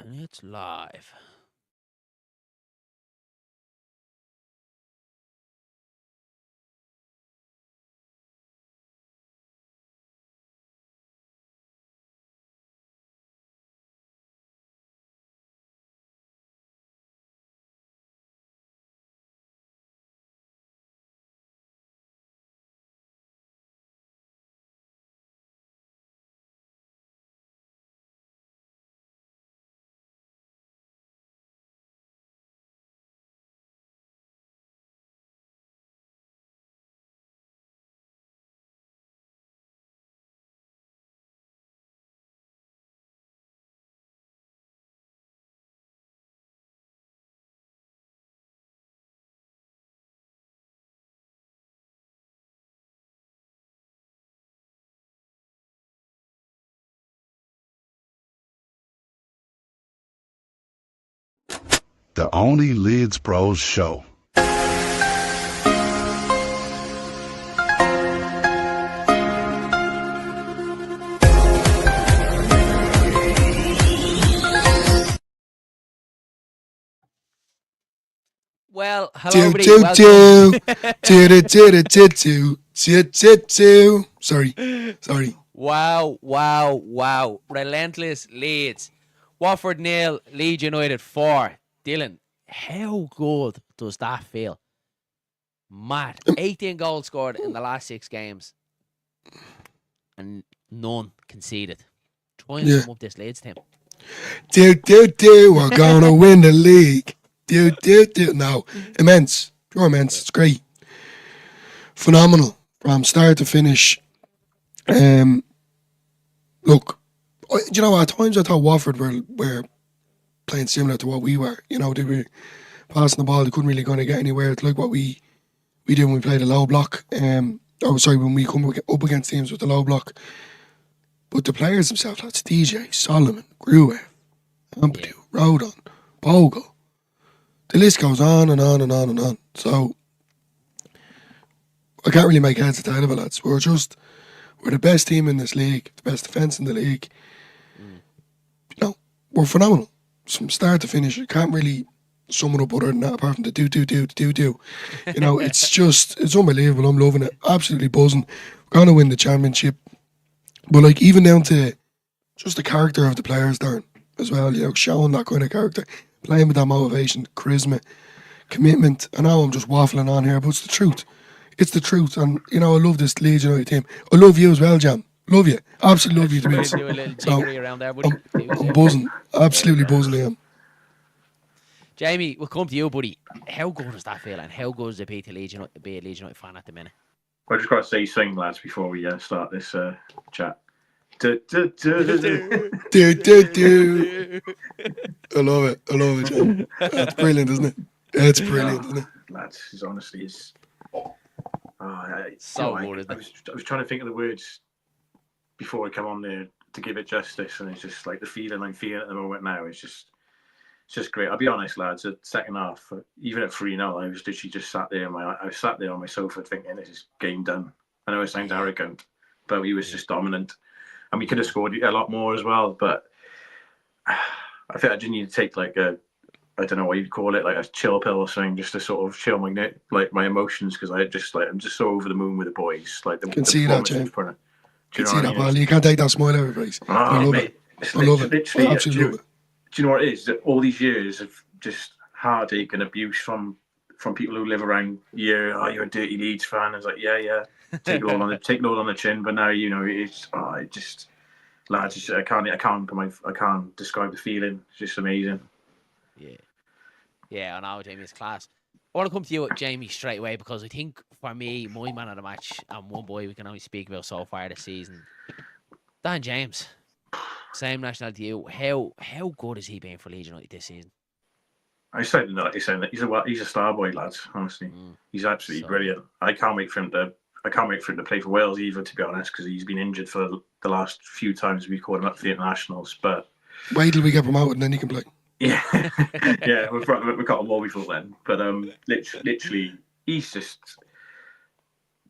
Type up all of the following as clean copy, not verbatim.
And it's live. The only Leeds Bros show. Well, hello, everybody. Welcome. Sorry. Wow. Relentless Leeds. Watford 0, Leeds United 4. Dylan, how good does that feel? Mad. 18 goals scored in the last 6 games. And none conceded. Try and sum up this Leeds team. We're gonna win the league. No, immense. Pure immense. It's great. Phenomenal from start to finish. Look, you know, at times I thought Watford were playing similar to what we were. You know, they were passing the ball. They couldn't really kind of get anywhere. It's like what we did when we played a low block. When we come up against teams with the low block. But the players themselves, that's DJ, Solomon, Gruev, Ampadu, Rodon, Bogle. The list goes on and on and on and on. So I can't really make heads or tail of it, lads. We're the best team in this league, the best defence in the league. You know, we're phenomenal. From start to finish, you can't really sum it up other than that, apart from the do. You know, it's unbelievable. I'm loving it. Absolutely buzzing. We're gonna win the championship. But like even down to just the character of the players, Darren, as well, you know, showing that kind of character, playing with that motivation, charisma, commitment. I know I'm just waffling on here, but it's the truth. It's the truth. And, you know, I love this Leeds United team. I love you as well, Jam. Love you. Absolutely love you to bits. Do a little jiggery around there, buddy. I'm buzzing. Absolutely buzzing I am. Jamie, we'll come to you, buddy. How good does that feel, and how good does it be to be a Leeds United fan at the minute? I just got to say something, lads, before we start this chat. I love it, Jam. That's brilliant, isn't it? It's brilliant, isn't it? Lads, it's honestly, it's... so good, isn't it? I was trying to think of the words before I come on there to give it justice, and it's just like the feeling I'm feeling at the moment now. It's just great. I'll be honest, lads. At second half, even at 3-0, I was literally just sat there. I was sat there on my sofa thinking, "This is game done." I know it sounds arrogant, but we was just dominant, and we could have scored a lot more as well. But I think I just need to take like I don't know what you'd call it, like a chill pill or something, just to sort of chill my emotions, because I'm just so over the moon with the boys. Like the can see that, Jim. Can see that, pal. You can't take that smile out of your face. I love it. I love it. Absolutely love it. Do you know what it is? That all these years of just heartache and abuse from people who live around here. Oh, you're a dirty Leeds fan. It's like, yeah, take it all on the chin. But now, you know, lads, I can't describe the feeling. It's just amazing. Yeah, I know, Jamie, it's class. I want to come to you, Jamie, straight away, because I think for me, my man of the match and one boy we can only speak about so far this season, Dan James. Same nationality to you. How good has he been for Leeds United this season? I said that. He's a star boy, lads. Honestly, he's absolutely brilliant. I can't wait for him to play for Wales either, to be honest, because he's been injured for the last few times we called him up for the internationals. But wait till we get promoted and then he can play. Yeah, we've got him all before then. But literally, he's just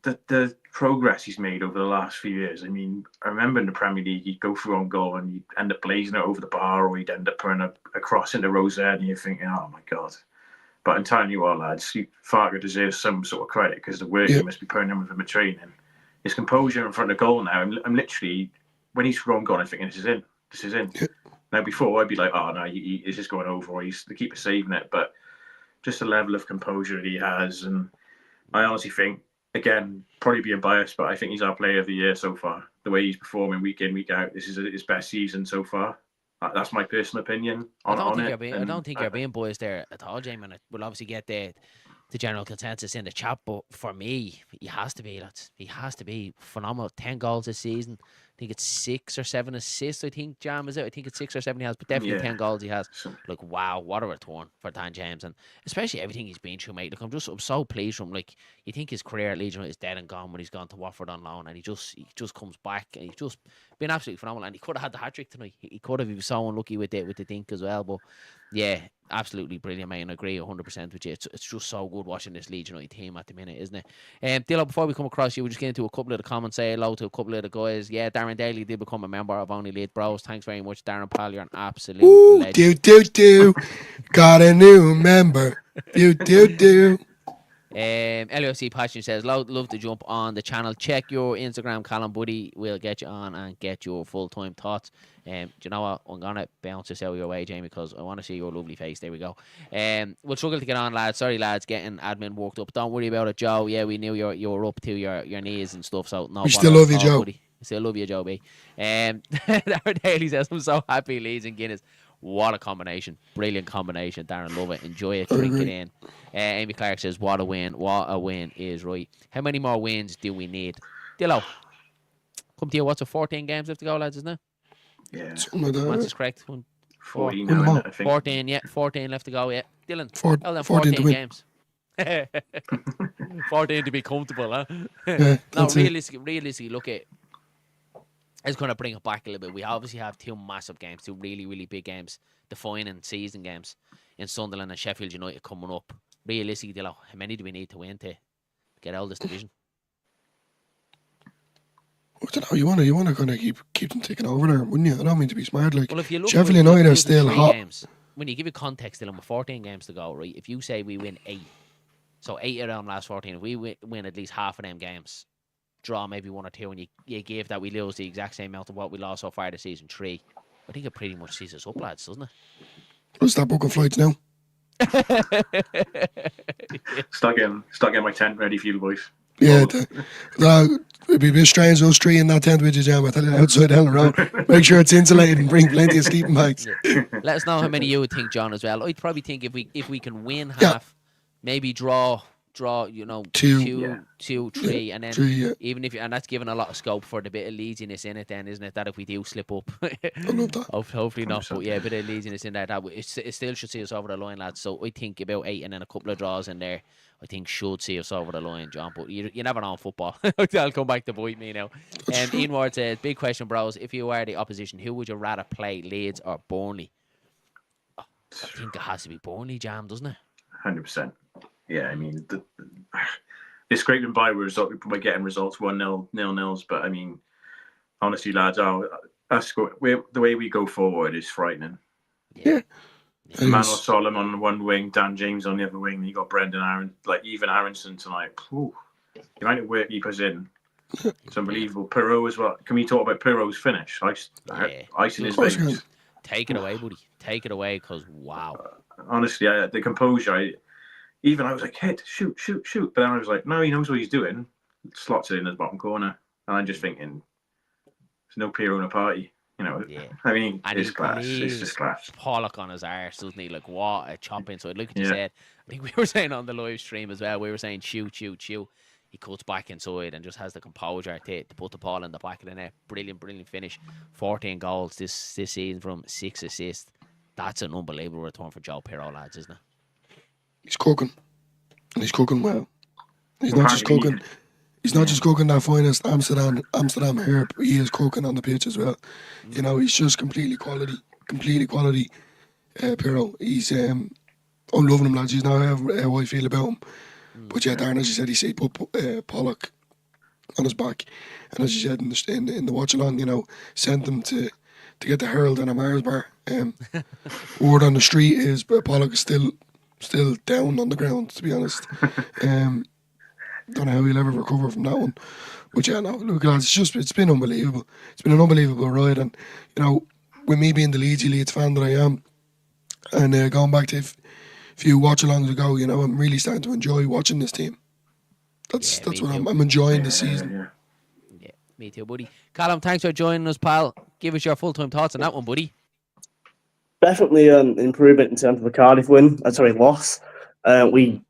the progress he's made over the last few years. I mean, I remember in the Premier League, he'd go through on goal and he'd end up blazing it over the bar, or he'd end up putting a cross into Rosette, and you're thinking, oh my God. But I'm telling you what, lads, Farker deserves some sort of credit because the work he must be putting in with him at training. His composure in front of goal now, I'm literally, when he's thrown goal, I'm thinking, this is in. Now, before, I'd be like, oh no, he's just going over, or the keeper saving it. But just the level of composure that he has, and I honestly think, again, probably being biased, but I think he's our player of the year so far. The way he's performing week in, week out, this is his best season so far. That's my personal opinion I don't think you're being biased there at all, Jamie. And we'll obviously get the general consensus in the chat, but for me, he has to be. He has to be phenomenal. 10 goals this season. I think it's 6 or 7 assists. I think Jam is it. I think it's 6 or 7 he has, but definitely 10 goals he has. Like, wow, what a return for Dan James, and especially everything he's been through, mate. Like, I'm so pleased from him. Like, you think his career at Leeds United is dead and gone when he's gone to Watford on loan, and he just comes back, and he's just been absolutely phenomenal. And he could have had the hat trick tonight. He could have. He was so unlucky with the dink as well, but yeah, absolutely brilliant, mate, and I agree 100% with you. It's just so good watching this Leeds United team at the minute, isn't it? Dilo, before we come across you, we'll just get into a couple of the comments, say hello to a couple of the guys. Yeah, Darren Daly did become a member of Only Leeds Bros. Thanks very much, Darren Pal. You're an absolute legend. Do. Got a new member. Do. LOC Passion says, love to jump on the channel. Check your Instagram, Callum Buddy. We'll get you on and get your full-time thoughts. Do you know what? I'm going to bounce this out your way, Jamie, because I want to see your lovely face. There we go. We'll struggle to get on, lads. Sorry, lads, getting admin worked up. Don't worry about it, Joe. Yeah, we knew you were up to your knees and stuff, so no. We still love you, Joe. Buddy. Still love you, Joe B. Darren Daly says, I'm so happy Leeds and Guinness. What a combination. Brilliant combination, Darren. Love it. Enjoy it. Drink it in. Amy Clark says, what a win. What a win is right. How many more wins do we need? Dillo, come to you. What's 14 games left to go, lads, isn't it? Yeah. Something like that. Maths is correct. 14 now, I think. 14, yeah. 14 left to go, yeah. Dylan, 14 to win. games. 14 to be comfortable, huh? Yeah, No, realistically, look at. It's going to bring it back a little bit. We obviously have 2 massive games, 2 really, really big games, defining season games in Sunderland and Sheffield United coming up. Realistically, how many do we need to win to get out of this division? I don't know. You want to kind of keep them taking over there, wouldn't you? I don't mean to be smart. Like, well, if you look, Sheffield United are still hot. Games, when you give it context, Dylan, with 14 games to go, right? If you say we win 8, so 8 of them last 14, if we win at least half of them games, draw maybe 1 or 2, and you give that we lose the exact same amount of what we lost so far this season, 3, I think it pretty much sees us up, lads, doesn't it? Let's start booking flights now. Start getting my tent ready for you boys. Yeah, it'd be a bit strange, those 3 in that tent with you, Jam. I tell you, outside down the road. Make sure it's insulated and bring plenty of sleeping bags. Yeah. Let us know how many you would think, John, as well. I'd probably think if we can win half, maybe draw, 2, 3, and then 3, even if and that's given a lot of scope for the bit of leadiness in it, then, isn't it? That if we do slip up, I love that. hopefully not, but yeah, a bit of leadiness in there. That it still should see us over the line, lads. So I think about 8 and then a couple of draws in there, I think should see us over the line, John. But you never know in football. I'll come back to bite me now. Ian Ward says, big question, bros. If you were the opposition, who would you rather play, Leeds or Burnley? I think it has to be Burnley, Jam, doesn't it? 100%. Yeah, I mean, it's scraping by by getting results 1-0, 0-0s, but I mean, honestly, lads, the way we go forward is frightening. Yeah. Manuel Solomon on one wing, Dan James on the other wing, you got Brendan Aaron, like even Aaronson tonight. Whew, the amount of work he puts in, it's unbelievable. Piroe as well. Can we talk about Piroe's finish? Ice in his veins. Take it away, buddy. Take it away, because wow. Honestly, the composure. I was like, head, shoot. But then I was like, no, he knows what he's doing. Slots it in the bottom corner. And I'm just thinking, there's no Piroe in a party. You know, yeah. I mean, it's class. It's just class. Pollock on his arse, doesn't he? Like, what a chop inside. Like you said, I think we were saying on the live stream as well, we were saying shoot. He cuts back inside and just has the composure to put the ball in the back of the net. Brilliant finish. 14 goals this season from 6 assists. That's an unbelievable return for Joe Piroe, lads, isn't it? He's cooking. And he's cooking well. He's not just cooking. He's not just cooking that finest Amsterdam herb. He is cooking on the pitch as well. You know, he's just completely quality. Piroe. He's I'm loving him, lads. He's now how I feel about him. But yeah, Darren, as you said, he put Pollock on his back. And as you said in the watch along, sent them to get the Herald and a Mars bar. Word on the street is Pollock is still down on the ground, to be honest. Don't know how he'll ever recover from that one. But yeah, no, look, lads, it's been unbelievable. It's been an unbelievable ride, and with me being the Leeds fan that I am, and going back to a few watch-alongs ago, I'm really starting to enjoy watching this team. That's what I'm enjoying this season. Yeah, me too, buddy. Callum, thanks for joining us, pal. Give us your full-time thoughts on that one, buddy. Definitely an improvement in terms of the Cardiff loss. We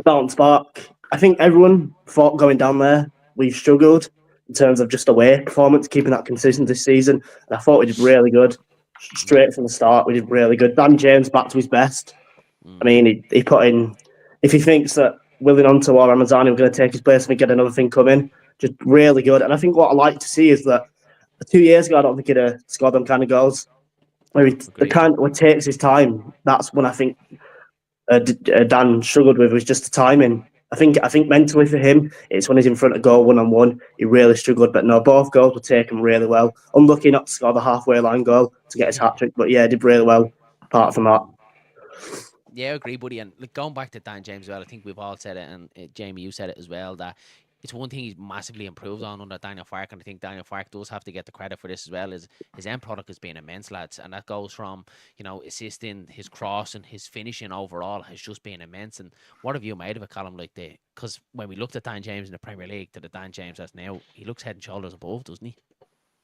bounced back. I think everyone thought going down there we struggled in terms of just away performance, keeping that consistent this season. And I thought we did really good. Straight from the start, we did really good. Dan James back to his best. I mean, he put in, if he thinks that Willing Onto or Ramazani were going to take his place and we get another thing coming, just really good. And I think what I like to see is that 2 years ago, I don't think he'd have scored them kind of goals. Where it takes his time. That's when I think Dan struggled with, was just the timing. I think mentally for him, it's when he's in front of goal 1-on-1, he really struggled. But no, both goals were taken really well. Unlucky not to score the halfway line goal to get his hat trick, but yeah, did really well apart from that. Yeah, I agree, buddy. And going back to Dan James as well, I think we've all said it, and Jamie, you said it as well, that it's one thing he's massively improved on under Daniel Farke, and I think Daniel Farke does have to get the credit for this as well. Is his end product has been immense, lads, and that goes from assisting, his cross, and his finishing overall has just been immense. And what have you made of a column like that? Because when we looked at Dan James in the Premier League to the Dan James that's now, he looks head and shoulders above, doesn't he?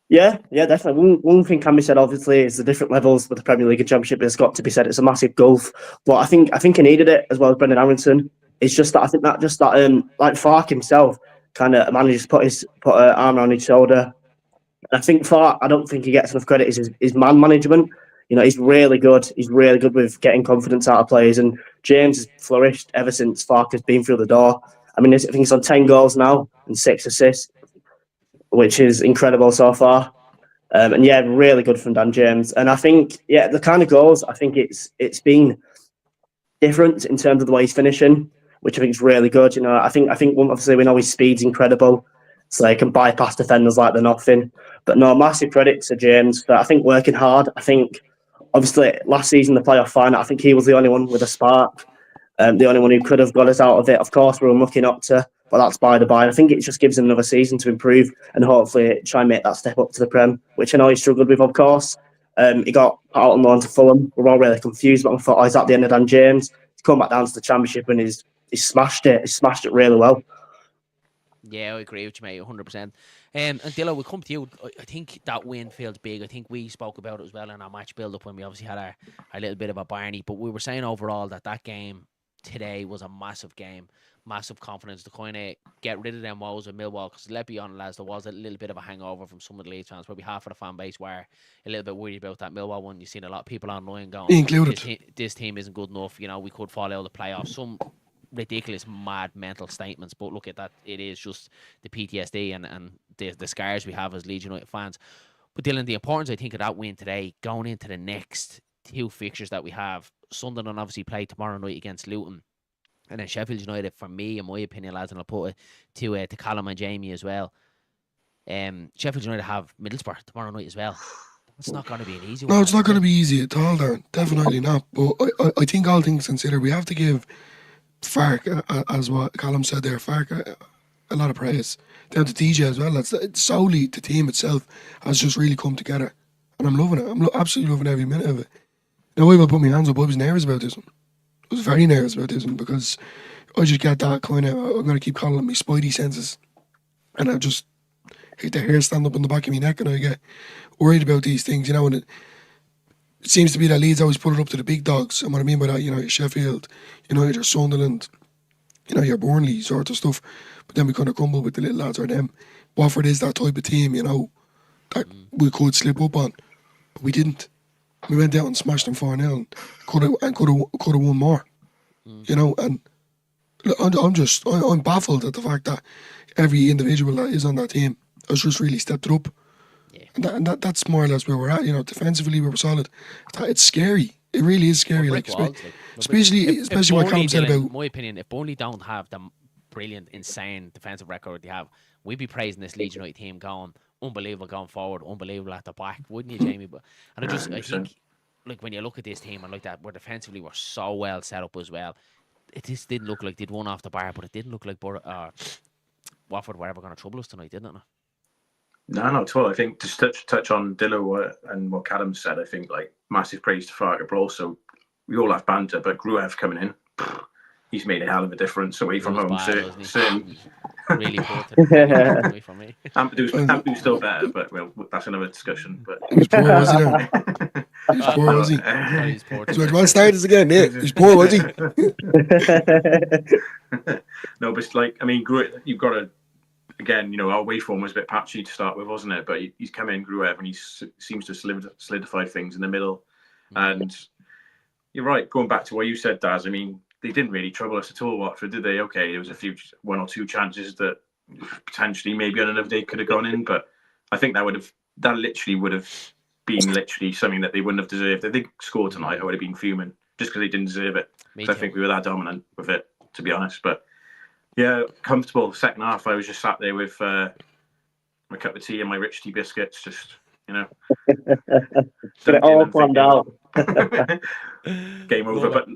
Yeah, definitely. One thing can be said, obviously, is the different levels with the Premier League and Championship. It's got to be said, it's a massive gulf. But I think he needed it as well as Brendan Aaronson. It's just that I think that like Farke himself kind of managed to put an arm around his shoulder. And I think Farke, I don't think he gets enough credit. Is his man management. He's really good. He's really good with getting confidence out of players. And James has flourished ever since Farke has been through the door. I mean, I think he's on 10 goals now and 6 assists, which is incredible so far. And yeah, really good from Dan James. And I think, the kind of goals, I think it's been different in terms of the way he's finishing, which I think is really good. I think obviously we know his speed's incredible, so he can bypass defenders like they're nothing. But no, massive credit to James for, I think, working hard. I think obviously last season the playoff final, I think he was the only one with a spark, the only one who could have got us out of it. Of course, we're unlucky not to, but that's by the by. I think it just gives him another season to improve and hopefully try and make that step up to the Prem, which I know he struggled with, of course. He got out on loan to Fulham. We're all really confused, but I thought, he's at the end of Dan James. He's come back down to the Championship and he's smashed it. He smashed it really well. Yeah, I agree with you, mate, 100%. And Dilla, we'll come to you. I think that win feels big. I think we spoke about it as well in our match build-up when we obviously had our little bit of a Barney, but we were saying overall that game today was a massive game, massive confidence to kind of get rid of them woes with Millwall, because let's be honest, lads, there was a little bit of a hangover from some of the Leeds fans. Probably half of the fan base were a little bit worried about that Millwall one. You've seen a lot of people online going, this team isn't good enough, we could fall out of the playoffs. Some ridiculous, mad, mental statements, but look at that, it is just the PTSD and the scars we have as Leeds United fans. But Dylan, the importance, I think, of that win today, going into the next 2 fixtures that we have, Sunderland obviously play tomorrow night against Luton, and then Sheffield United, for me, in my opinion, lads, and I'll put it to Callum and Jamie as well, Sheffield United have Middlesbrough tomorrow night as well. It's not going to be an easy one. No, it's not going to be easy at all, Darren. Definitely not. But I think all things considered, we have to give Farke, as what Callum said there, Farke, a lot of praise. Down to DJ as well. It's solely the team itself has just really come together. And I'm loving it. I'm absolutely loving every minute of it. I will put my hands up. I was nervous about this one. I was very nervous about this one because I just get that kind of, I'm going to keep calling it my spidey senses. And I just hate the hair stand up on the back of my neck and I get worried about these things, and it seems to be that Leeds always put it up to the big dogs. And what I mean by that, your Sheffield, your Sunderland, your Burnley sort of stuff. But then we kind of crumble with the little lads or them. Watford is that type of team, that we could slip up on. But we didn't. We went out and smashed them 4-0 and could have won more. And I'm baffled at the fact that every individual that is on that team has just really stepped it up. Yeah. And that's more or less where we're at. Defensively we were solid. It's scary. It really is scary. Especially what Colin said about. In my opinion, if Burnley don't have the brilliant, insane defensive record they have, we'd be praising this Leeds United team going unbelievable going forward, unbelievable at the back, wouldn't you, Jamie? But I 100%. think like when you look at this team and like that, we're defensively we're so well set up as well. It just didn't look like they'd won off the bar, but it didn't look like Watford were ever going to trouble us tonight, didn't it? No, not at all. I think to touch on Dillo and what Callum said, I think like massive praise to Farker, but also we all have banter, but Gruev coming in, he's made a hell of a difference away from home. Certain really poor today for me. Ampdu's still better, but well, that's another discussion. But He was poor, was he? There? He was poor, was he? He's poor. So do I start this again? Yeah, he's poor, was he? No, but it's like, I mean, you've got to, again, you know, our way form was a bit patchy to start with, wasn't it? But he's come in, Gruev, and he seems to solidify things in the middle. And you're right, going back to what you said, Daz, I mean, they didn't really trouble us at all, Watford, did they? Okay, there was one or two chances that potentially maybe on another day could have gone in, but I think that literally would have been something that they wouldn't have deserved. If they scored tonight, I would have been fuming just because they didn't deserve it. I think we were that dominant with it, to be honest. But yeah, comfortable. Second half, I was just sat there with my cup of tea and my rich tea biscuits, just, you know. Got it all planned out. Game over. But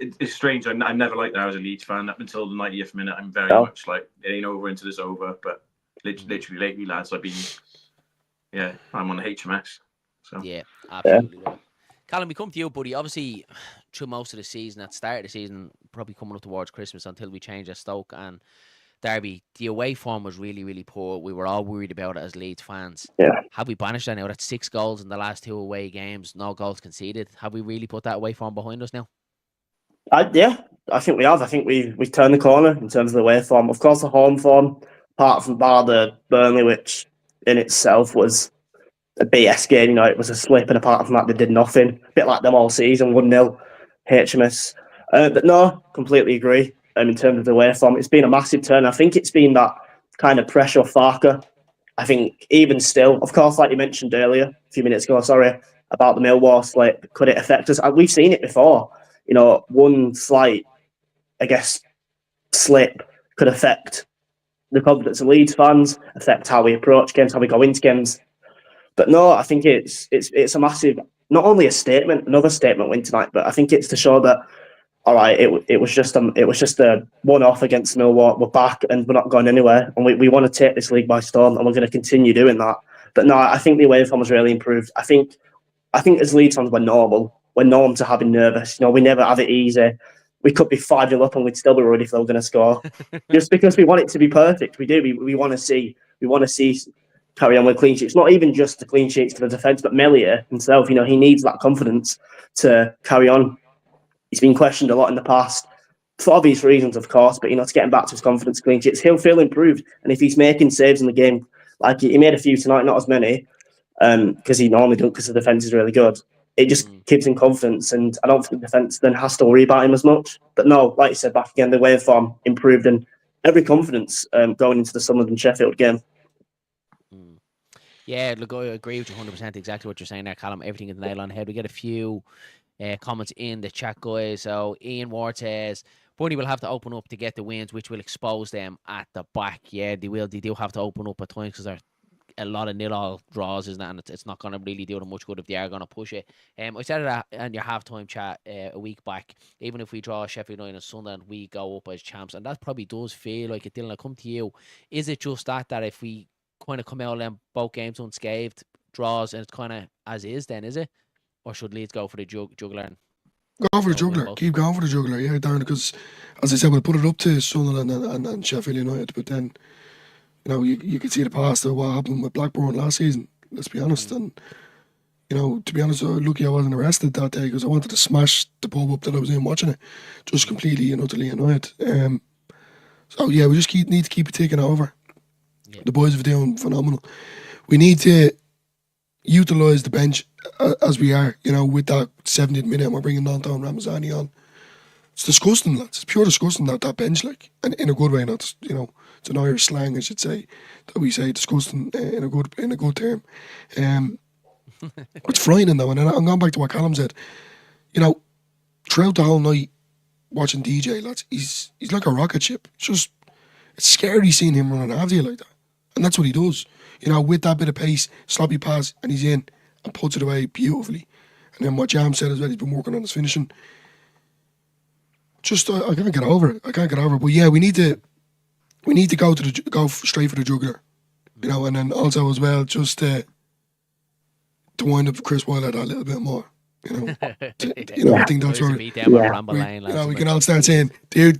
it's strange. I never liked that as a Leeds fan. Up until the 90th minute, I'm very much like, it ain't over until it's over. But literally lately, lads, I'm on the HMS. So. Yeah, absolutely. Yeah. Callum, we come to you, buddy. Obviously, through most of the season, at the start of the season, probably coming up towards Christmas until we changed at Stoke and Derby, the away form was really, really poor. We were all worried about it as Leeds fans. Yeah. Have we banished that now? That's 6 goals in the last 2 away games, no goals conceded. Have we really put that away form behind us now? Yeah, I think we have. I think we've turned the corner in terms of the away form. Of course, the home form, apart from the Burnley, which in itself was a BS game, you know, it was a slip, and apart from that, they did nothing. A bit like them all season, 1-0 HMS. But no, completely agree. In terms of the away form, it's been a massive turn. I think it's been that kind of pressure of Farker. I think even still, of course, like you mentioned earlier, a few minutes ago, about the Millwall slip, could it affect us? We've seen it before. You know, one slight, I guess, slip could affect the confidence of Leeds fans, affect how we approach games, how we go into games. But no, I think it's a massive, not only a statement, another statement win tonight, but I think it's to show that, all right, it was just a one-off against Millwall. We're back and we're not going anywhere, and we want to take this league by storm, and we're going to continue doing that. But no, I think the away form has really improved. I think as Leeds fans, we're normal. We're normal to having nervous. You know, we never have it easy. We could be 5-0 up and we'd still be worried if they were going to score, just because we want it to be perfect. We do. We want to see carry on with clean sheets. Not even just the clean sheets for the defence, but Melia himself. You know, he needs that confidence to carry on. He's been questioned a lot in the past, for obvious reasons, of course, but, you know, to get him back to his confidence, clean sheets, he'll feel improved. And if he's making saves in the game, like he made a few tonight, not as many, because he normally doesn't, because the defence is really good, it just gives him confidence. And I don't think the defence then has to worry about him as much. But no, like you said, back again, the wave form improved and every confidence going into the Sunderland-Sheffield game. Yeah, look, I agree with you 100%. Exactly what you're saying there, Callum. Everything is nail on the head. We get a few comments in the chat, guys. So Ian Ward says Burnley will have to open up to get the wins, which will expose them at the back. Yeah, they will. They do have to open up at times because they're a lot of nil-all draws, isn't it? And it's not going to really do them much good if they are going to push it. I said it in your halftime chat a week back. Even if we draw Sheffield United and Sunderland, we go up as champs, and that probably does feel like it. Dylan, I come to you. Is it just that if we kind of come out of both games unscathed, draws, and it's kind of as is, then is it? Or should Leeds go for the juggler? Go for the juggler. Keep going for the juggler, yeah, Darren, because, as I said, we'll put it up to Sunderland and Sheffield United, but then, you know, you could see the past of what happened with Blackburn last season, let's be honest. And, you know, to be honest, lucky I wasn't arrested that day because I wanted to smash the pub up that I was in watching it, just completely and utterly annoyed. So, yeah, we just need to keep it taking over. Yeah. The boys are doing phenomenal. We need to utilise the bench as we are, you know, with that 70th minute and we're bringing Danton Ramazani on. It's disgusting, lads. It's pure disgusting, that bench, like, and in a good way, not, you know, it's an Irish slang, I should say, that we say disgusting in a good term. It's frightening though, and I'm going back to what Callum said. You know, throughout the whole night watching DJ, lads, he's like a rocket ship. It's scary seeing him running after you like that. And that's what he does. You know, with that bit of pace, sloppy pass, and he's in and puts it away beautifully. And then what Jam said as well, he's been working on his finishing. Just I can't get over it. I can't get over it. But yeah, we need to go straight for the jugular. You know, and then also as well, just to wind up Chris Wilder that little bit more. You know, I think that's right. Beat them on Bramble Lane, You know, we can all start saying, do,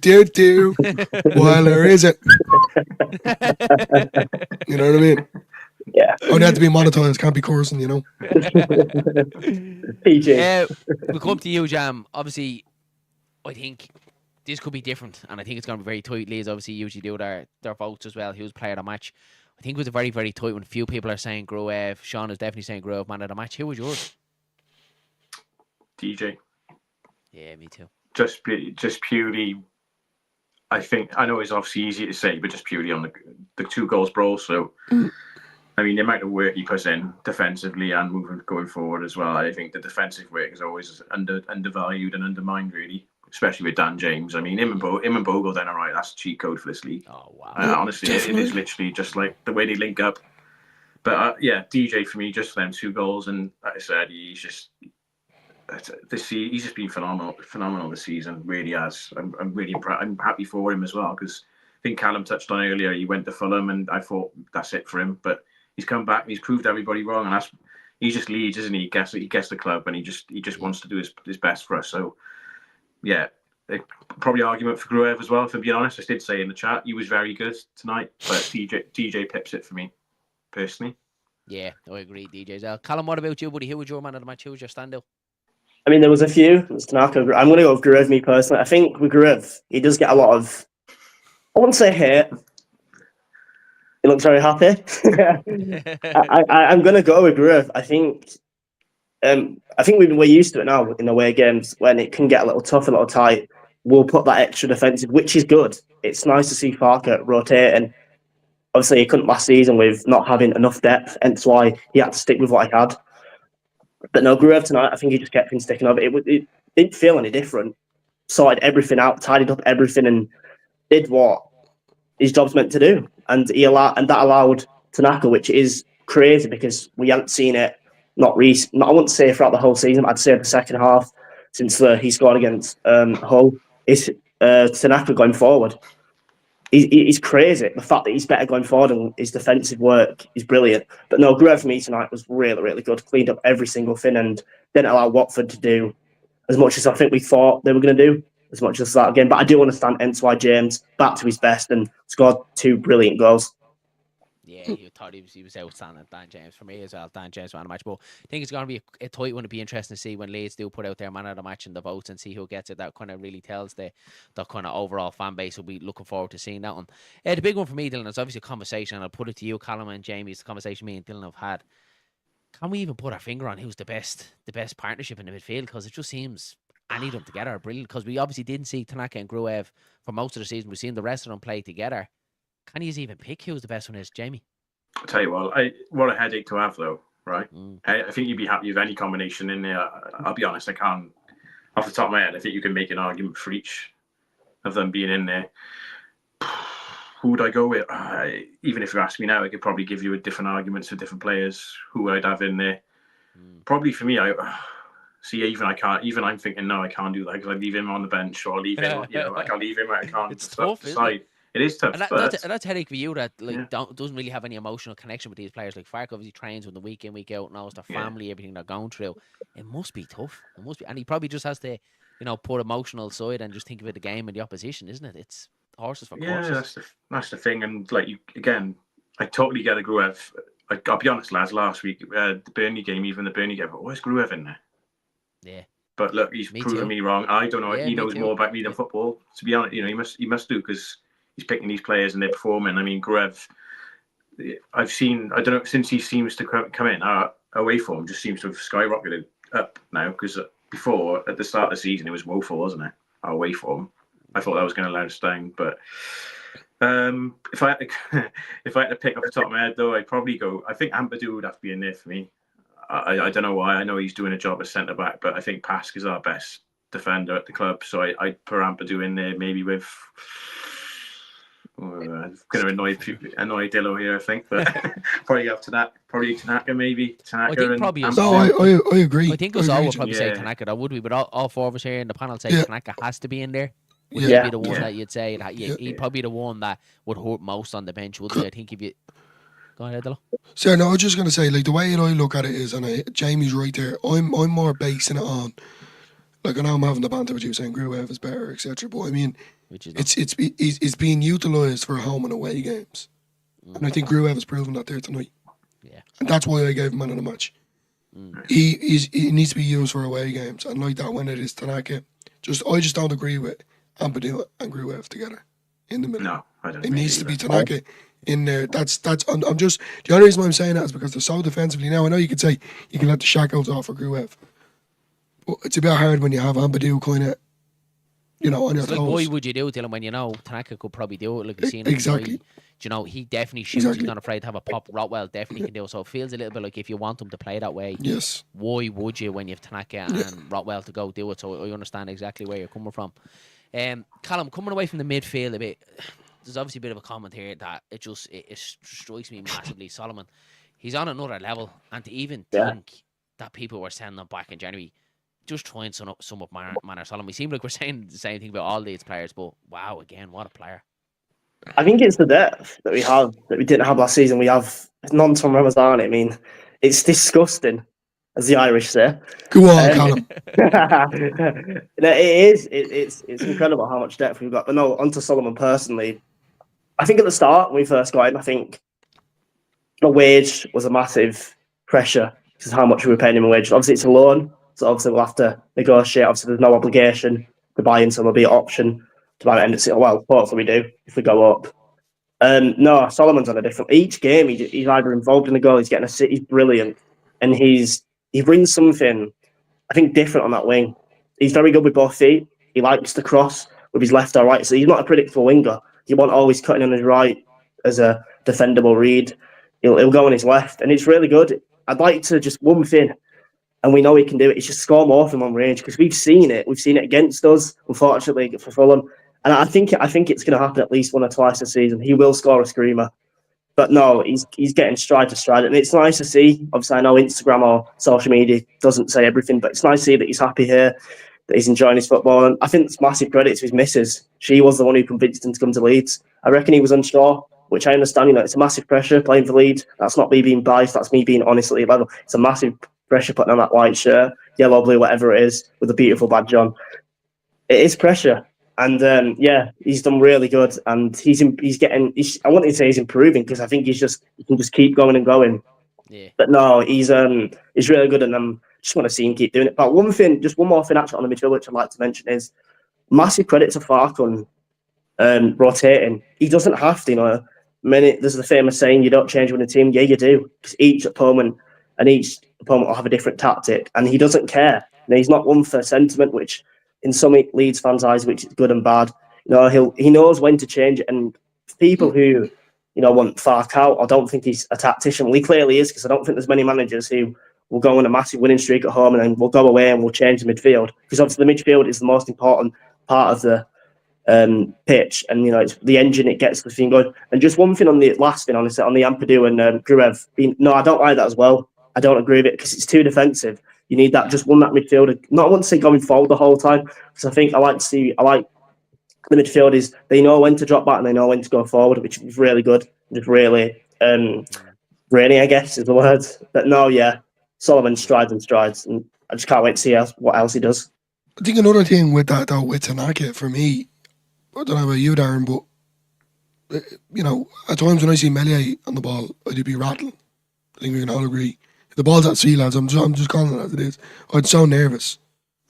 Wilder is it? You know what I mean? Yeah. Only have to be monetized, can't be cursing, you know. PG. We'll come to you, Jam. Obviously, I think this could be different, and I think it's going to be very tight. Leeds obviously usually do their votes as well. Who's player of the match? I think it was a very, very tight one. Few people are saying Gruev. Sean is definitely saying Gruev man of the match. Who was yours? DJ. Yeah, me too. Just purely, I think, I know it's obviously easy to say, but just purely on the 2 goals brawl. So, I mean, the amount of work he puts in defensively and going forward as well. I think the defensive work is always undervalued and undermined, really, especially with Dan James. I mean, him and Bogle done all right. That's a cheat code for this league. Oh, wow. Honestly, it is literally just like the way they link up. But yeah, DJ for me, just for them 2 goals. And like I said, he's just been phenomenal this season. Really has. I'm really impressed. I'm happy for him as well, because I think Callum touched on earlier. He went to Fulham, and I thought that's it for him. But he's come back. And he's proved everybody wrong, and he just leads, isn't he? He gets the club, and he just wants to do his best for us. So yeah, probably argument for Gruev as well. If I'm being honest, I did say in the chat he was very good tonight, but DJ pips it for me personally. Yeah, I agree. DJ's Callum, what about you, buddy? Who was your man of the match? Who was your standout? I mean, there was a few. It was Tanaka. I'm going to go with Gruev, me personally. I think with Gruev, he does get a lot of, I wouldn't say hate. He looks very happy. I'm going to go with Gruev. I think we're used to it now in away games when it can get a little tough, a little tight. We'll put that extra defensive, which is good. It's nice to see Farker rotating. Obviously, he couldn't last season with not having enough depth, hence why he had to stick with what he had. But no, Gruev tonight, I think he just kept things sticking over. It didn't feel any different. Sorted everything out, tidied up everything, and did what his job's meant to do. And that allowed Tanaka, which is crazy because we haven't seen it. I wouldn't say throughout the whole season. I'd say the second half since he scored against Hull is Tanaka going forward. He's crazy. The fact that he's better going forward and his defensive work is brilliant. But no, Gruev for me tonight was really, really good. Cleaned up every single thing and didn't allow Watford to do as much as I think we thought they were going to do, as much as that again. But I do understand hence why James back to his best and scored 2 brilliant goals. Yeah, you thought he was outstanding, Dan James. For me as well, Dan James man of the match. But I think it's going to be a tight one. To be interesting to see when Leeds do put out their man of the match in the votes and see who gets it. That kind of really tells the kind of overall fan base. Will be looking forward to seeing that one. The big one for me, Dylan, is obviously a conversation, and I'll put it to you, Callum and Jamie. It's the conversation me and Dylan have had. Can we even put our finger on who's the best partnership in the midfield? Because it just seems any of them together are brilliant. Because we obviously didn't see Tanaka and Gruev for most of the season. We've seen the rest of them play together. Can you even pick who's the best one is, Jamie? I'll tell you what a headache to have, though, right? I think you'd be happy with any combination in there. I'll be honest, I can't, off the top of my head, I think you can make an argument for each of them being in there. Who would I go with? Even if you ask me now, I could probably give you different arguments for different players who I'd have in there. Probably for me, I'm thinking, no, I can't do that because I leave him on the bench or leave him, like I'll leave him where I can't. It's tough, decide. It is tough. And that's headache for you that doesn't really have any emotional connection with these players. Like Fark obviously trains with them week in, week out, knows their family, everything they're going through. It must be tough. It must be, and he probably just has to, put emotional aside and just think about the game and the opposition, isn't it? It's horses for courses. Yeah, that's the thing. And I totally get a Gruev. I'll be honest, lads. Last week, the Burnley game, where's Gruev in there? Yeah. But look, he's proven me wrong. I don't know. He knows more about me than football. To be honest, he must do because he's picking these players and they're performing. I mean, Gruev, I've seen, I don't know, since he seems to come in, our away form just seems to have skyrocketed up now because before, at the start of the season, it was woeful, wasn't it? Our away form. I thought that was going to let us down. But if I had to pick off the top of my head, though, I'd probably go, I think Ampadu would have to be in there for me. I don't know why. I know he's doing a job as centre-back, but I think Pask is our best defender at the club. So I'd put Ampadu in there maybe with I'm going to annoy Dillo here, I think, but probably have Tanaka maybe. I think probably us No, all. I agree. I think I us all agree, would Jim. probably say Yeah. Tanaka. That would we, but all four of us here in the panel say Yeah. Tanaka has to be in there. Would Yeah. he be the one Yeah. that you'd say that Yeah. he'd probably be the one that would hurt most on the bench, wouldn't he? I think if you go ahead, Dillo. So no, I was just gonna say, like, the way that I look at it is, and Jamie's right there. I'm more basing it on, like, I know I'm having the banter with you saying Gruev is better, etc. But I mean, Which is not. it's being utilised for home and away games, and I think Gruev has proven that there tonight. Yeah. And that's why I gave him man of the match. He needs to be used for away games, and like that when it is Tanaka. I just don't agree with Ampadu and Gruev together in the middle. No, I don't. It needs to be Tanaka in there. I'm just, the only reason why I'm saying that is because they're so defensively now. I know you could say you can let the shackles off for Gruev, but it's a bit hard when you have Ampadu kind of, on your It's like, why toes. would you do it, Dylan, when you know Tanaka could probably do it? Like you've seen Exactly. He definitely shoots. Exactly. He's not afraid to have a pop. Rotwell definitely can do it. So it feels a little bit like if you want him to play that way, Yes. why would you when you have Tanaka and Rotwell to go do it? So I understand exactly where you're coming from. Callum, coming away from the midfield a bit, there's obviously a bit of a comment here that it strikes me massively. Solomon, he's on another level, and to even think that people were sending him back in January, just try and sum up Manor Solomon. We seem like we're saying the same thing about all these players, but wow, again, what a player. I think it's the depth that we have that we didn't have last season. We have non-Tom Ramazani. I mean, it's disgusting, as the Irish say. Go on, Callum. It is. It's incredible how much depth we've got. But no, onto Solomon personally. I think at the start when we first got him, I think the wage was a massive pressure because how much we were paying him a wage. Obviously, it's a loan, so obviously we'll have to negotiate. Obviously, there's no obligation to buy him, so there'll be an option to buy him. Well, hopefully we do if we go up. No, Solomon's on a different. Each game, he's either involved in the goal, he's getting a. He's brilliant, and he brings something, I think, different on that wing. He's very good with both feet. He likes to cross with his left or right, so he's not a predictable winger. He won't always cutting on his right as a defendable read. He'll go on his left, and it's really good. I'd like to just one thing, and we know he can do it. It's just score more from on range because we've seen it. We've seen it against us, unfortunately, for Fulham. And I think it's going to happen at least one or twice a season. He will score a screamer. But no, he's getting stride to stride. And it's nice to see. Obviously, I know Instagram or social media doesn't say everything, but it's nice to see that he's happy here, that he's enjoying his football. And I think it's massive credit to his missus. She was the one who convinced him to come to Leeds. I reckon he was unsure, which I understand. It's a massive pressure playing for Leeds. That's not me being biased. That's me being honest at the level. It's a massive pressure putting on that white shirt, yellow, blue, whatever it is, with a beautiful badge on. It is pressure. And he's done really good, and he's getting. I wanted to say he's improving because I think he can just keep going and going. Yeah. But no, he's really good, and just want to see him keep doing it. But one more thing actually on the midfield which I'd like to mention is massive credit to Farkon rotating. He doesn't have to, there's the famous saying, you don't change with a team. Yeah, you do, because each opponent will have a different tactic, and he doesn't care. He's not one for sentiment, which in some Leeds fans' eyes, which is good and bad. He knows when to change it, and people who want Fark out, I don't think he's a tactician. Well, he clearly is, because I don't think there's many managers who will go on a massive winning streak at home and then we'll go away and we'll change the midfield, because obviously the midfield is the most important part of the pitch, and it's the engine it gets the thing going. And just one thing on the last thing on the Ampadu and Gruev, I don't like that as well. I don't agree with it because it's too defensive. You need that just that midfielder. Not want to say going forward the whole time, because I like the midfield is they know when to drop back and they know when to go forward, which is really good. Just really, really, I guess is the word. But no, Solomon strides, and I just can't wait to see what else he does. I think another thing with that though, with Tanaka, for me, I don't know about you, Darren, but at times when I see Melier on the ball, I do be rattling. I think we can all agree. If the ball's at sea, lads, I'm just calling it as it is. I'm so nervous.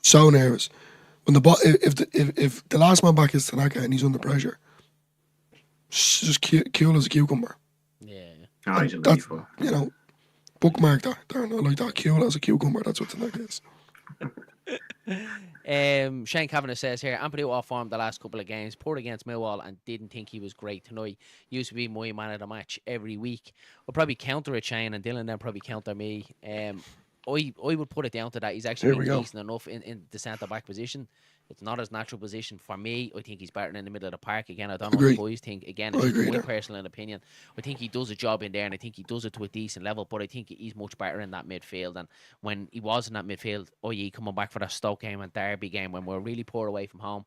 When the ball, if the last man back is Tanaka and he's under pressure, it's just cool as a cucumber. Yeah. Oh, he's unbelievable. Bookmark that, Darren. I like that. Cool as a cucumber. That's what Tanaka is. Shane Kavanagh says here, Ampadu off form the last couple of games, poured against Millwall and didn't think he was great tonight. Used to be my man of the match every week. We'll probably counter it, Shane, and Dylan then probably counter me. I would put it down to that. He's actually Here we been go. decent enough in the centre back position. It's not his natural position. For me, I think he's better in the middle of the park. Again, I don't know what Agree. the boys think. Again, I it's just agree my there. personal opinion. I think he does a job in there, and I think he does it to a decent level. But I think he's much better in that midfield. And when he was in that midfield, i.e., coming back for that Stoke game and Derby game, when we're really poor away from home,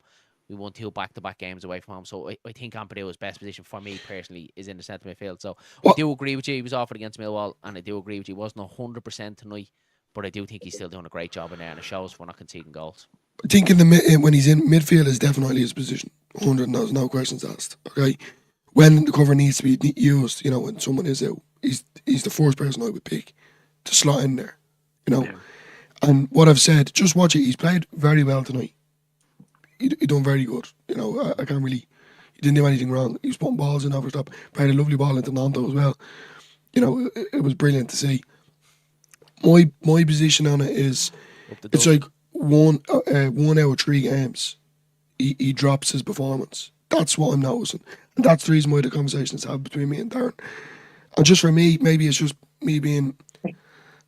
we won 2 back-to-back games away from home. So I think Ampadu's best position for me personally is in the centre midfield. So I What? do agree with you. He was offered against Millwall, and I do agree with you. He wasn't 100% tonight. But I do think he's still doing a great job in there, and it shows we're not conceding goals. I think when he's in midfield is definitely his position. 100, there's no questions asked. Okay, when the cover needs to be used, when someone is out, he's the first person I would pick to slot in there. And what I've said, just watch it. He's played very well tonight. He done very good. I can't really. He didn't do anything wrong. He was putting balls in over top. Played a lovely ball into Nanto as well. It was brilliant to see. My position on it is, it's like one out of 3 games, he drops his performance. That's what I'm noticing, and that's the reason why the conversations have between me and Darren. And just for me, maybe it's just me being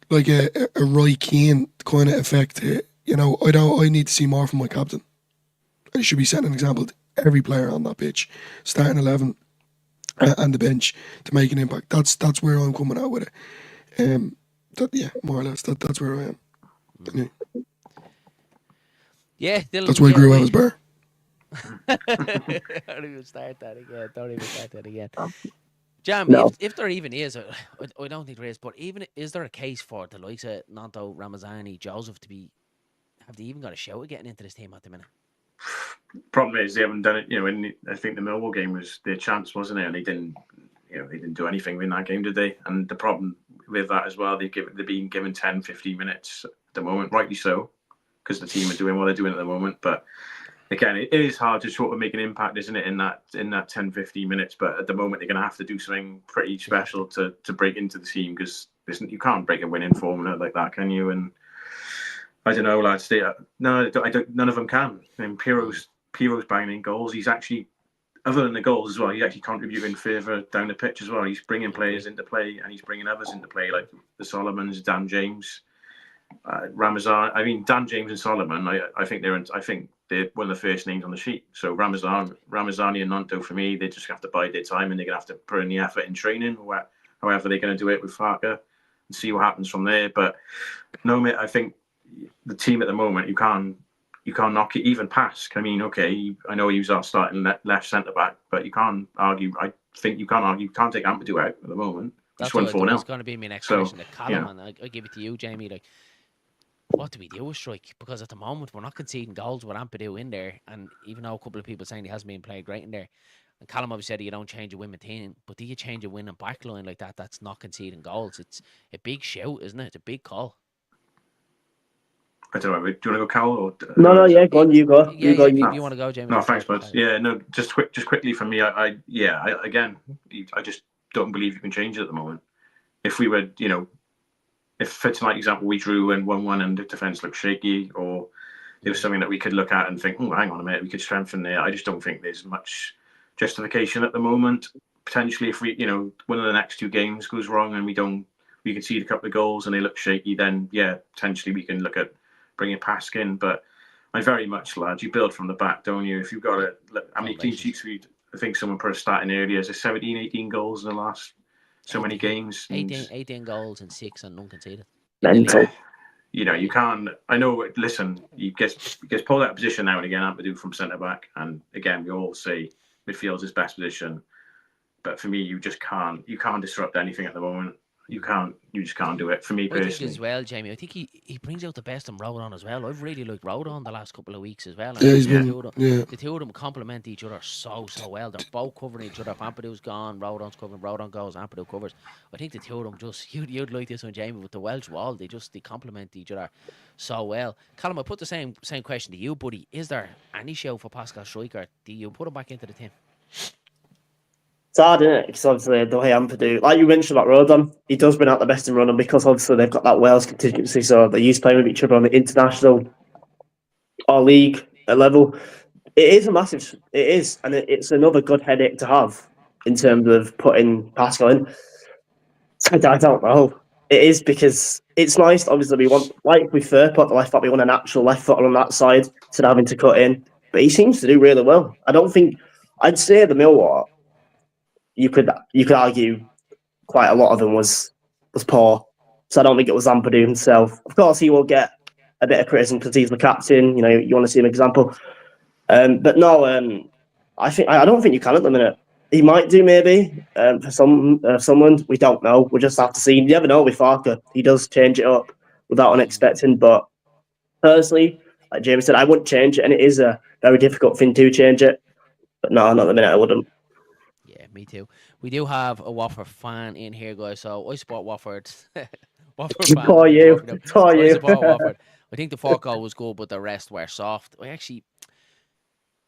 like a Roy Keane kind of effect here. I need to see more from my captain, and he should be setting an example to every player on that pitch, starting 11 and the bench, to make an impact. That's where I'm coming out with it. More or less. That's where I am. Anyway, Yeah, Dylan, that's why I grew out as bear. Don't even start that again. Jam, No. if there even is, I don't think there is, but even is there a case for the likes of Nanto, Ramazani, Joseph have they even got a shout at getting into this team at the minute? Problem is they haven't done it. I think the Millwall game was their chance, wasn't it? And they didn't do anything in that game, did they? And the problem with that as well, they're being given 10, 15 minutes at the moment, rightly so, because the team are doing what they're doing at the moment. But again, it is hard to sort of make an impact, isn't it, in that 10, 15 minutes? But at the moment, they're going to have to do something pretty special to break into the team, because you can't break a winning formula like that, can you? And I don't know, lads. None of them can. And Piroe's banging in goals. He's actually, other than the goals as well, he's actually contributing further down the pitch as well. He's bringing players into play, and he's bringing others into play, like the Solomons, Dan James, Ramazan. I mean, Dan James and Solomon. I think they're one of the first names on the sheet. So Ramazani and Nanto, for me, they just have to bide their time, and they're gonna have to put in the effort in training, however they're going to do it with Farker, and see what happens from there. But no, mate, I think the team at the moment, you can't knock it even past. I mean, okay, I know he was our starting left centre back, but you can't argue. I think you can't argue. You can't take Ampadu out at the moment. That's won what 4-0. was going to be my next question. Callum, and I give it to you, Jamie. Like, what do we do with Strike? Because at the moment we're not conceding goals with Ampadu in there, and even though a couple of people saying he hasn't been playing great in there, and Callum obviously said you don't change a winning team, but do you change a winning backline like that? That's not conceding goals. It's a big shout, isn't it? It's a big call. I don't know. Do you want to go, Cal? Or, No, yeah, go on, you go. Yeah, if you want to go, Jamie. No, thanks, bud. Yeah, no, just quickly from me. I just don't believe you can change it at the moment. If we were, if for tonight example we drew and 1-1 and the defence looked shaky, or there was something that we could look at and think, oh, hang on a minute, we could strengthen there. I just don't think there's much justification at the moment. Potentially, if we, one of the next 2 games goes wrong and we concede a couple of goals and they look shaky, then yeah, potentially we can look at bringing Pask in. But I very much, lads, you build from the back, don't you? If you've got how many clean sheets I think someone put a stat in earlier, is 17, 18 goals in the last so many games. 18 goals and 6 and none conceded. Mental. You can't. I know. Listen, you get pulled out of position now and again. Ampadu from centre back, and again, we all say midfield's his best position. But for me, you just can't. You can't disrupt anything at the moment. You can't. You just can't do it. For me personally, I think as well, Jamie. I think he brings out the best in Rodon as well. I've really liked Rodon the last couple of weeks as well. Yeah, the two of them complement each other so well. They're both covering each other. If Ampadu's gone, Rodon's covering. Rodon goes, Ampadu covers. I think the two of them just you'd like this one, Jamie, with the Welsh wall. They complement each other so well. Callum, I put the same question to you, buddy. Is there any show for Pascal Striker? Do you put him back into the team? It's hard, isn't it? Because obviously the way Ampadu, like you mentioned about Rodon, he does bring out the best in running because obviously they've got that Wales contingency, so they're used to playing with each other on the international or league level. It is and it's another good headache to have in terms of putting Pascal in. I don't know. It is, because it's nice. Obviously, we want, like with Fairport, the left back, we want an actual left foot on that side instead of having to cut in. But he seems to do really well. I don't think I'd say the Millwall. You could argue quite a lot of them was poor. So I don't think it was Zampadu himself. Of course, he will get a bit of criticism because he's the captain. You know, you want to see an example. But no, I don't think you can at the minute. He might do maybe for someone. We don't know. We just have to see. You never know with Farker. He does change it up without unexpecting. But personally, like James said, I wouldn't change it, and it is a very difficult thing to change it. But no, not at the minute. I wouldn't. Yeah, me too. We do have a Watford fan in here, guys. So I support Watford. Watford fan. Poor you. Poor So I you. support Watford. I think the fourth goal was good, but the rest were soft. I actually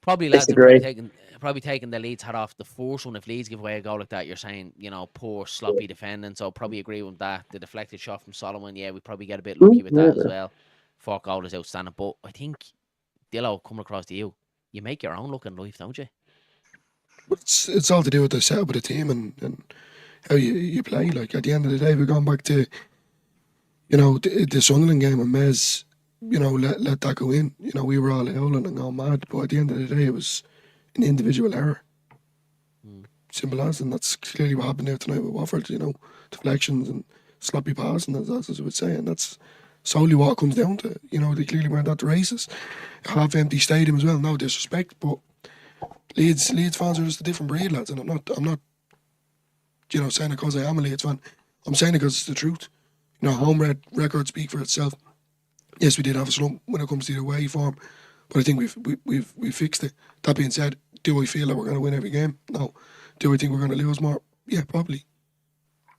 probably lads have Disagree. probably taken the Leeds hat off the first one. If Leeds give away a goal like that, you're saying, you know, poor sloppy defending. So probably agree with that. The deflected shot from Solomon, yeah, we probably get a bit lucky with that as well. Fourth goal is outstanding, but I think Dillo coming across to you, you make your own look in life, don't you? But it's all to do with the setup of the team and how you play. Like at the end of the day, we're going back to, you know, the Sunderland game and Mez, you know, let that go in. You know, we were all howling and going mad, but at the end of the day, it was an individual error. Simple as, and that's clearly what happened there tonight with Watford. You know, deflections and sloppy passing, as I would say, and that's solely what it comes down to. You know, they clearly weren't at the races. Half empty stadium as well. No disrespect, but Leeds fans are just a different breed, lads, and I'm not, you know, saying it because I am a Leeds fan. I'm saying it because it's the truth. You know, home records speak for itself. Yes, we did have a slump when it comes to the away form, but I think we've fixed it. That being said, do I feel that we're going to win every game? No. Do I think we're going to lose more? Yeah, probably.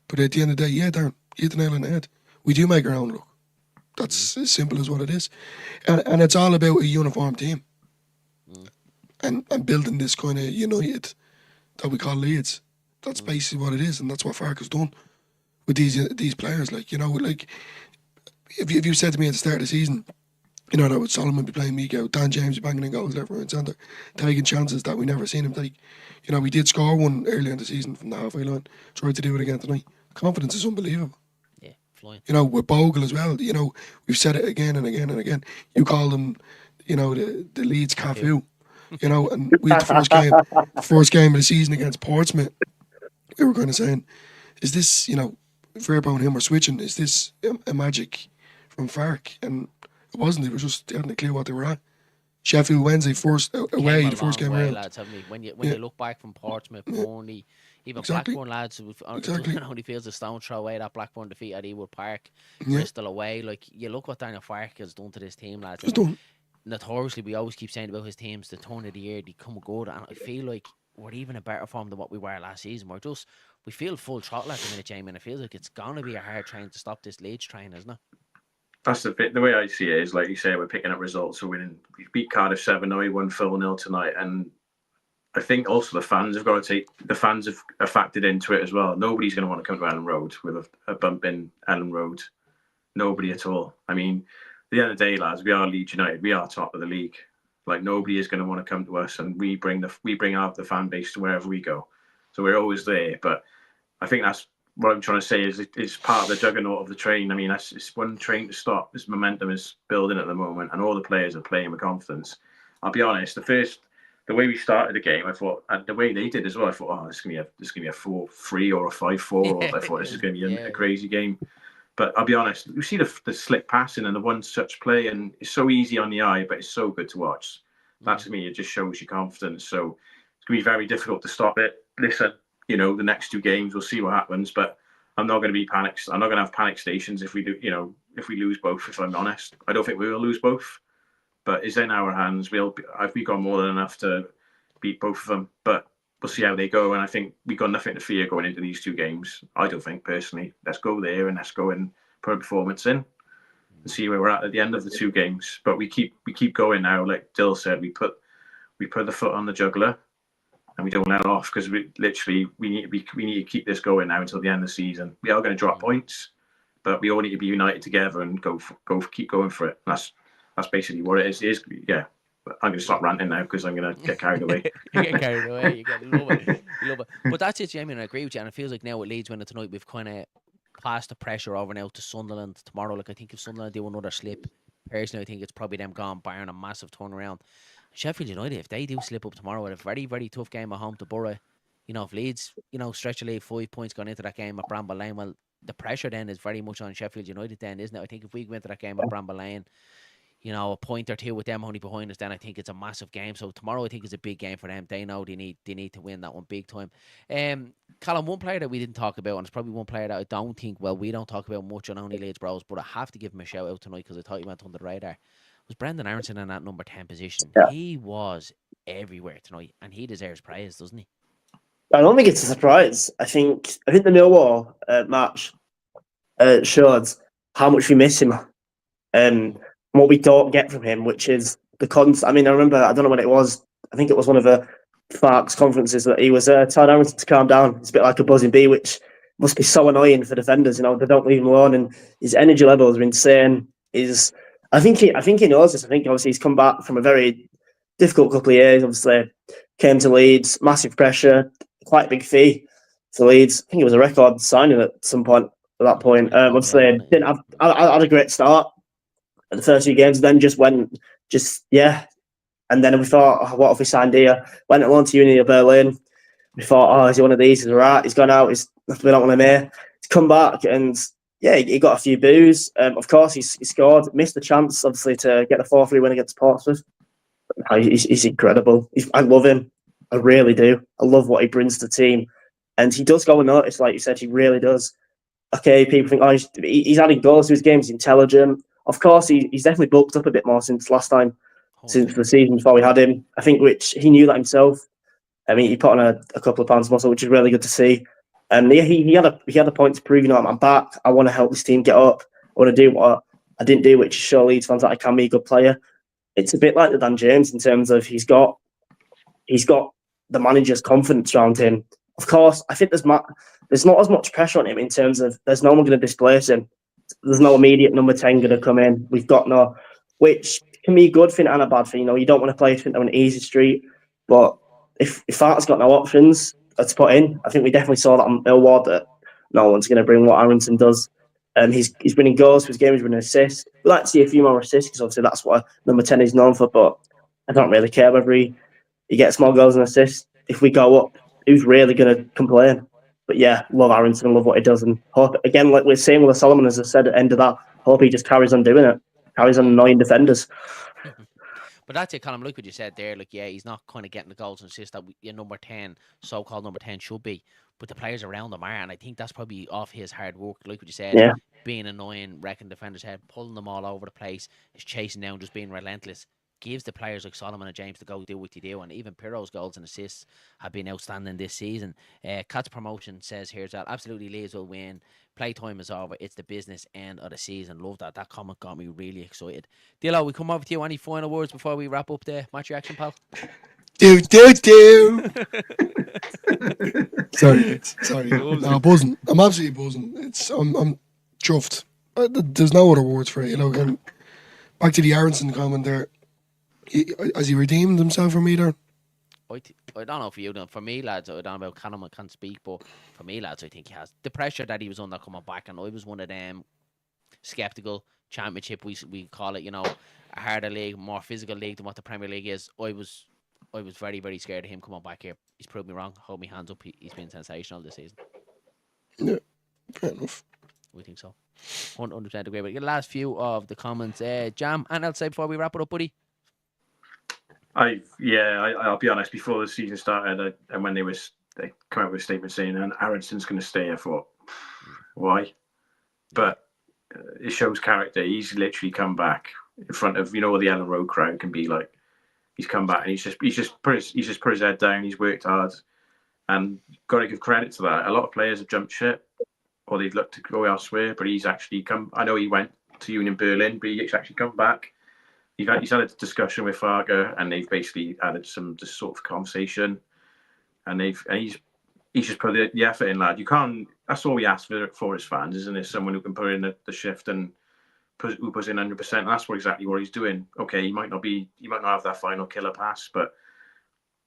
But at the end of the day, yeah, Darren, you hit the nail on the head. We do make our own look. That's as simple as what it is, and it's all about a uniform team. And building this kind of United that we call Leeds. That's basically what it is, and that's what Fark has done with these players. Like, you know, like if you said to me at the start of the season, you know, that would Solomon be playing Miko, Dan James be banging in goals left, right, and centre, taking chances that we never seen him take. You know, we did score one early in the season from the halfway line. Tried to do it again tonight. Confidence is unbelievable. Yeah, flying. You know, with Bogle as well. You know, we've said it again and again and again. You call them, you know, the Leeds Cafu. You know, and we had the first game of the season against Portsmouth. We were kind of saying, is this, you know, Fairbairn and him are switching? Is this a magic from Fark? And it wasn't. It was just they hadn't a clue what they were at. Sheffield Wednesday away, the first game around. Lads, haven't we? When you look back from Portsmouth, Burnley, even Blackburn lads, only feels a stone throw away that Blackburn defeat at Ewood Park, Bristol away. Like, you look what Daniel Farke has done to this team, lads. Notoriously, we always keep saying about his teams, the turn of the year, they come good, and I feel like we're even a better form than what we were last season. We feel full throttle at the minute, Jamie, and it feels like it's gonna be a hard train to stop this Leeds train, isn't it? That's the bit. The way I see it is, like you say, we're picking up results. We're winning. We beat Cardiff 7-0, we won 4-0 tonight, and I think also the fans have factored into it as well. Nobody's going to want to come to Ellen Road with a bump in Ellen Road. Nobody at all. I mean, at the end of the day, lads, we are Leeds United. We are top of the league. Like, nobody is going to want to come to us, and we bring out the fan base to wherever we go. So we're always there. But I think that's what I'm trying to say is it's part of the juggernaut of the train. I mean, it's one train to stop. This momentum is building at the moment, and all the players are playing with confidence. I'll be honest. The way we started the game, I thought, and the way they did as well, I thought, this is gonna be a 4-3 or a 5-4. I thought this is gonna be a crazy game. But I'll be honest, you see the slick passing and the one touch play, and it's so easy on the eye, but it's so good to watch. That to me, it just shows your confidence. So it's gonna be very difficult to stop it. Listen, you know, the next two games, we'll see what happens, but I'm not going to be panicked. I'm not going to have panic stations if we do, you know, if we lose both, if I'm honest. I don't think we will lose both, but it's in our hands. We've got more than enough to beat both of them, but we'll see how they go. And I think we've got nothing to fear going into these two games. I don't think, personally. Let's go there and let's go and put a performance in and see where we're at the end of the two games. But we keep going now. Like Dill said, we put the foot on the juggler. And we don't let off because we need to keep this going now until the end of the season. We are going to drop points, but we all need to be united together and keep going for it. And that's basically what it is. Yeah. But I'm going to stop ranting now because I'm going to get carried away. You get carried away. You love it. But that's it, Jamie, and I agree with you. And it feels like now with Leeds winning tonight, we've kind of pass the pressure over now to Sunderland tomorrow. Like, I think if Sunderland do another slip, personally, I think it's probably them gone, barring a massive turnaround. Sheffield United, if they do slip up tomorrow with a very, very tough game at home to Borough, you know, if Leeds, you know, stretch a lead 5 points going into that game at Bramble Lane, well, the pressure then is very much on Sheffield United then, isn't it? I think if we go into that game at Bramble Lane, you know, a point or two with them only behind us, then I think it's a massive game. So tomorrow I think is a big game for them. They know they need to win that one big time. Callum, one player that we didn't talk about, and it's probably one player that I don't think, well, we don't talk about much on Only Leeds Bros, but I have to give him a shout out tonight because I thought he went under the radar, was Brendan Aaronson in that number 10 position. Yeah. He was everywhere tonight, and he deserves praise, doesn't he? I don't think it's a surprise. I think the Millwall match showed how much we miss him, and what we don't get from him, which is the cons. I mean, I remember, I don't know what it was. I think it was one of the Farks conferences that he was telling Aaronson to calm down. It's a bit like a buzzing bee, which must be so annoying for defenders. You know, they don't leave him alone, and his energy levels are insane. I think he knows this. I think obviously he's come back from a very difficult couple of years. Obviously, came to Leeds, massive pressure, quite a big fee for Leeds. I think it was a record signing at some point. At that point, obviously, didn't have. I had a great start at the first few games, then and then we thought, oh, what if we signed here? Went along to Uni of Berlin. We thought, oh, is he one of these? He's all right. He's gone out. We don't want him here. He's come back, and yeah, he got a few boos. Of course, he scored. Missed the chance, obviously, to get the 4-3 win against Portsmouth. He's incredible. I love him. I really do. I love what he brings to the team. And he does go unnoticed, like you said, he really does. Okay, people think, oh, he's adding goals to his game. He's intelligent. Of course, he's definitely bulked up a bit more since last time, since the season before we had him. I think which he knew that himself. I mean, he put on a couple of pounds of muscle, which is really good to see. And yeah, he had a point to prove. You know, I'm back. I want to help this team get up. I want to do what I didn't do, which is show Leeds fans that I can be a good player. It's a bit like the Dan James in terms of he's got the manager's confidence around him. Of course, I think there's not as much pressure on him in terms of there's no one going to displace him. There's no immediate number 10 going to come in. We've got no, which can be a good thing and a bad thing. You know, you don't want to play on an easy street, but if Fart's got no options to put in, I think we definitely saw that on Millwall that no one's going to bring what Aaronson does. He's winning goals for his game. He's winning assists. We'd like to see a few more assists because obviously that's what number 10 is known for. But I don't really care whether he gets more goals and assists. If we go up, who's really going to complain? But yeah, love Aaronson and love what he does. And hope, again, like we're saying with Solomon, as I said at the end of that, hope he just carries on doing it. Carries on annoying defenders. But that's it, Colin. Look what you said there. Like, yeah, he's not kind of getting the goals and assists that your number 10, so-called number 10, should be. But the players around him are, and I think that's probably off his hard work. Like what you said, Yeah. being annoying, wrecking defenders' head, pulling them all over the place, is chasing down, just being relentless. Gives the players like Solomon and James to go do what they do, and even Piroe's goals and assists have been outstanding this season. Cat's promotion says here that absolutely Leeds will win. Playtime is over. It's the business end of the season. Love that. That comment got me really excited. Dilo, we come over to you. Any final words before we wrap up the match reaction, pal? Do. Sorry. No, buzzing. I'm absolutely buzzing. I'm chuffed. There's no other words for it. You know. And back to the Aaronson comment there. Has he redeemed himself from me there? I don't know for you. For me, lads, I don't know about Callum. I can't speak, but for me, lads, I think he has. The pressure that he was under coming back, and I was one of them sceptical. Championship, we call it, you know, a harder league, more physical league than what the Premier League is. I was very, very scared of him coming back here. He's proved me wrong. Hold me hands up. He's been sensational this season. Yeah, fair enough. We think so. 100% agree. But the last few of the comments. Jam, and I'll say before we wrap it up, buddy. I'll be honest. Before the season started, and when they come out with a statement saying, "And Aaronson's going to stay," I thought, why? But it shows character. He's literally come back in front of the Ellen Road crowd can be like. He's come back and he's just put his head down. He's worked hard, and got to give credit to that. A lot of players have jumped ship, or they've looked to go elsewhere. But he's actually come. I know he went to Union Berlin, but he's actually come back. He's had a discussion with Fargo, and they've basically added some just sort of conversation, and he's just put the effort in, lad. You can't. That's all we ask for as fans, isn't it? Someone who can put in the shift and who puts in 100%. And that's exactly what he's doing. Okay, he might not have that final killer pass, but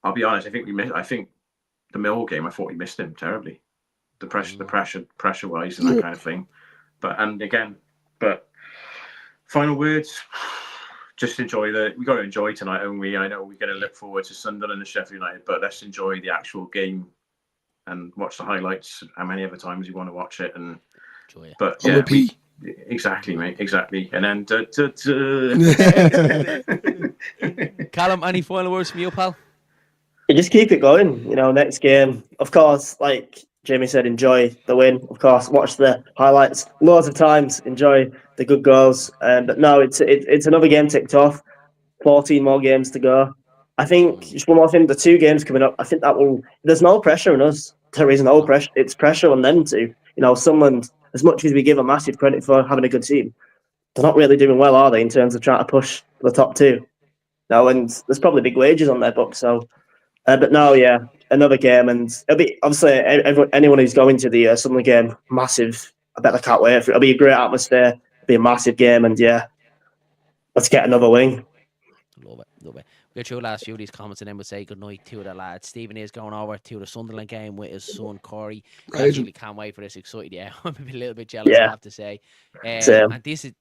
I'll be honest. I think the Mill game. I thought we missed him terribly. the pressure wise and that kind of thing. But final words. Just we got to enjoy tonight, haven't we? I know we're going to look forward to Sunderland and Sheffield United, but let's enjoy the actual game and watch the highlights how many other times you want to watch it. And enjoy it. But yeah, exactly, mate, exactly. And then Callum, any final words from you, pal? You just keep it going. Next game, of course, like Jamie said, enjoy the win. Of course, watch the highlights loads of times. Enjoy the good goals. But no, it's another game ticked off. 14 more games to go. I think just one more thing. The 2 games coming up. I think that will. There's no pressure on us. There is no pressure. It's pressure on them too. Sunderland, as much as we give them massive credit for having a good team, they're not really doing well, are they, in terms of trying to push the top 2? No, and there's probably big wages on their books. So, but no, yeah, another game, and it'll be obviously anyone who's going to the Sunderland game, massive. I bet they can't wait. It'll be a great atmosphere. It'll be a massive game, and yeah, let's get another win. Love it. We'll get through the last few of these comments and then we'll say good night to the lads. Stephen is going over to the Sunderland game with his son Corey. Absolutely can't wait for this. Excited, yeah. I'm a little bit jealous, I have to say. And this is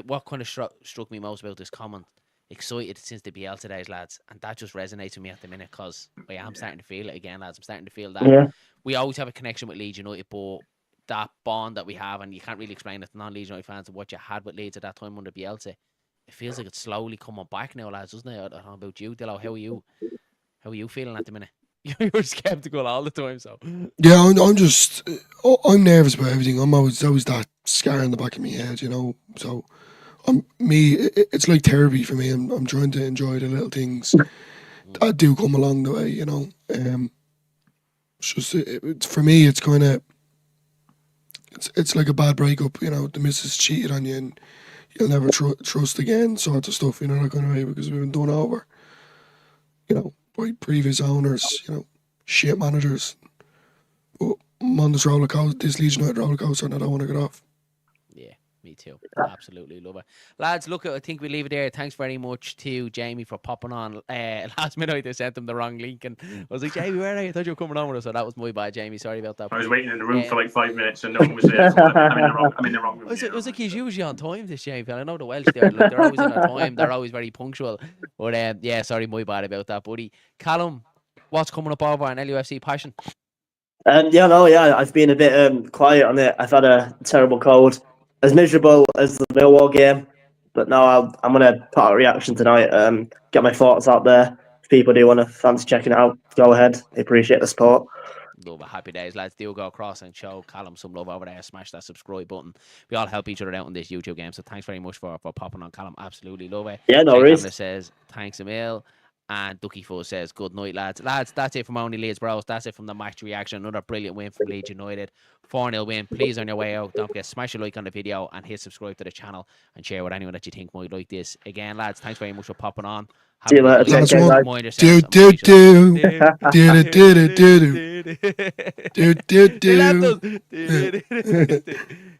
what kind of struck me most about this comment. Excited since the Bielsa days, lads, and that just resonates with me at the minute because I'm starting to feel it again, lads. I'm starting to feel that we always have a connection with Leeds United, but that bond that we have, and you can't really explain it to non-Leeds United fans of what you had with Leeds at that time under Bielsa. It feels like it's slowly coming back now, lads, doesn't it? I don't know about you, Dillo. How are you feeling at the minute? You're skeptical all the time, so. Yeah, I'm nervous about everything. I'm always that scar in the back of my head, So, it's like therapy for me. I'm trying to enjoy the little things that do come along the way, It's just for me. It's kind of it's like a bad breakup. The missus cheated on you and you'll never trust again, sort of stuff, that kind of way, because we've been done over, by previous owners, shit managers. But I'm on this Leeds United roller coaster, and I don't want to get off. Yeah, me too. Absolutely love it. Lads, look, I think we leave it there. Thanks very much to Jamie for popping on. Last minute I sent him the wrong link and I was like, Jamie, where are you? I thought you were coming on with us. So that was my bad, Jamie. Sorry about that. I was waiting in the room for like 5 minutes and no one was there. So I'm in the wrong room. It was like he's usually on time, this Jamie. I know the Welsh there. Look, they're always in their time. They're always very punctual. But yeah, sorry, my bad about that, buddy. Callum, what's coming up over on LUFC Passion? I've been a bit quiet on it. I've had a terrible cold, as miserable as the Millwall game. But no, I'm going to put out a reaction tonight, get my thoughts out there. If people do want to fancy checking it out, go ahead. I appreciate the support. Love it. Happy days, lads. Do go across and show Callum some love over there. Smash that subscribe button. We all help each other out on this YouTube game. So thanks very much for popping on, Callum. Absolutely love it. Yeah, no worries. Says, thanks a mil. And Ducky Fuzz says, good night, lads. Lads, that's it from Only Leeds Bros. That's it from the match reaction. Another brilliant win from Leeds United. 4-0 win. Please, on your way out, don't forget, smash a like on the video and hit subscribe to the channel and share with anyone that you think might like this. Again, lads, thanks very much for popping on. See you later.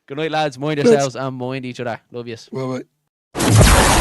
Good night, lads. Mind yourselves and mind each other. Love yous. Bye-bye.